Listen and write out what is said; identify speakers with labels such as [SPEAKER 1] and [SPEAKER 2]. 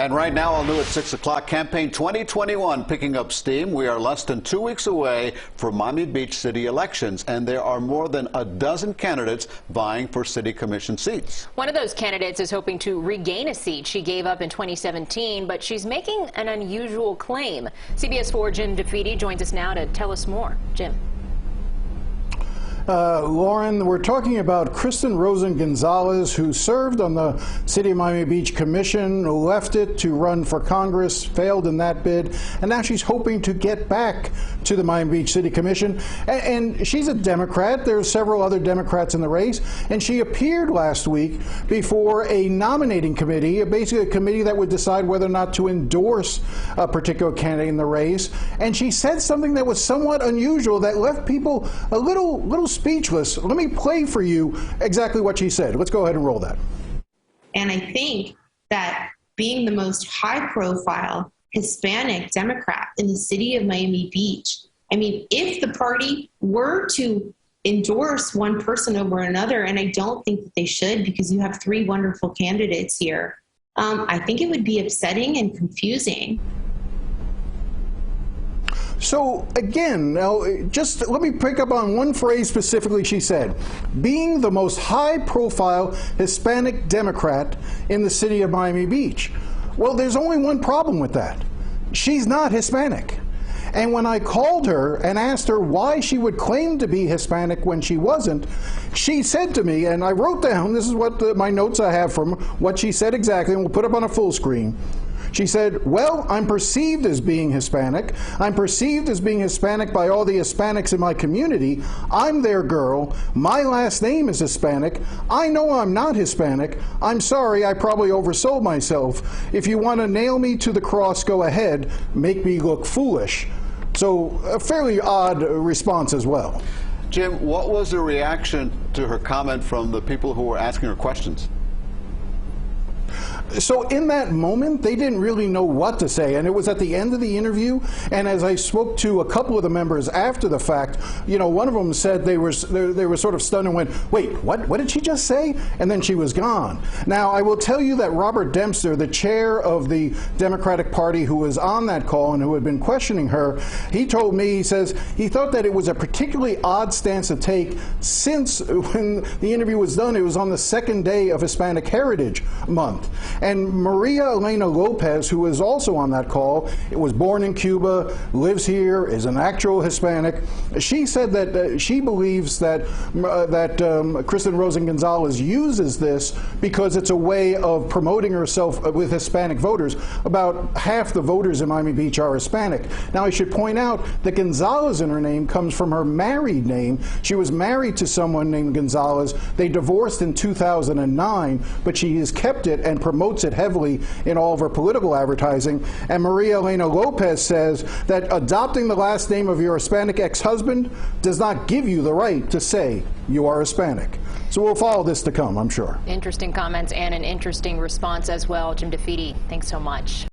[SPEAKER 1] And right now, all new at 6 o'clock, Campaign 2021 picking up steam. We are less than 2 weeks away from Miami Beach city elections, and there are more than a dozen candidates vying for city commission seats.
[SPEAKER 2] One of those candidates is hoping to regain a seat she gave up in 2017, but she's making an unusual claim. CBS 4 Jim DeFeeti joins us now to tell us more. Jim.
[SPEAKER 3] Lauren, we're talking about Kristen Rosen Gonzalez, who served on the City of Miami Beach Commission, left it to run for Congress, failed in that bid, and now she's hoping to get back to the Miami Beach City Commission. And she's a Democrat. There are several other Democrats in the race, and she appeared last week before a nominating committee, basically a committee that would decide whether or not to endorse a particular candidate in the race. And she said something that was somewhat unusual that left people a little speechless. Let me play for you exactly what she said. Let's go ahead and roll that.
[SPEAKER 4] And I think that being the most high-profile Hispanic Democrat in the city of Miami Beach, I mean, if the party were to endorse one person over another, and I don't think that they should because you have three wonderful candidates here, I think it would be upsetting and confusing.
[SPEAKER 3] So again, now just let me pick up on one phrase specifically she said. Being the most high-profile Hispanic Democrat in the city of Miami Beach. Well, there's only one problem with that. She's not Hispanic. And when I called her and asked her why she would claim to be Hispanic when she wasn't, she said to me, and I wrote down, this is what my notes I have from what she said exactly, and we'll put up on a full screen. She said, well, I'm perceived as being Hispanic. I'm perceived as being Hispanic by all the Hispanics in my community. I'm their girl. My last name is Hispanic. I know I'm not Hispanic. I'm sorry, I probably oversold myself. If you want to nail me to the cross, go ahead. Make me look foolish. So a fairly odd response as well.
[SPEAKER 1] Jim, what was the reaction to her comment from the people who were asking her questions?
[SPEAKER 3] So in that moment, they didn't really know what to say, and it was at the end of the interview. And as I spoke to a couple of the members after the fact, you know, one of them said they were sort of stunned and went, "Wait, what did she just say?" And then she was gone. Now I will tell you that Robert Dempster, the chair of the Democratic Party, who was on that call and who had been questioning her, he told me, he says he thought that it was a particularly odd stance to take, since when the interview was done, it was on the second day of Hispanic Heritage Month. And Maria Elena Lopez, who was also on that call, was born in Cuba, lives here, is an actual Hispanic. She said that she believes that Kristen Rosen Gonzalez uses this because it's a way of promoting herself with Hispanic voters. About half the voters in Miami Beach are Hispanic. Now, I should point out that Gonzalez in her name comes from her married name. She was married to someone named Gonzalez. They divorced in 2009, but she has kept it and promotes it heavily in all of her political advertising. And Maria Elena Lopez says that adopting the last name of your Hispanic ex-husband does not give you the right to say you are Hispanic. So we'll follow this to come, I'm sure.
[SPEAKER 2] Interesting comments and an interesting response as well. Jim DeFeeti, thanks so much.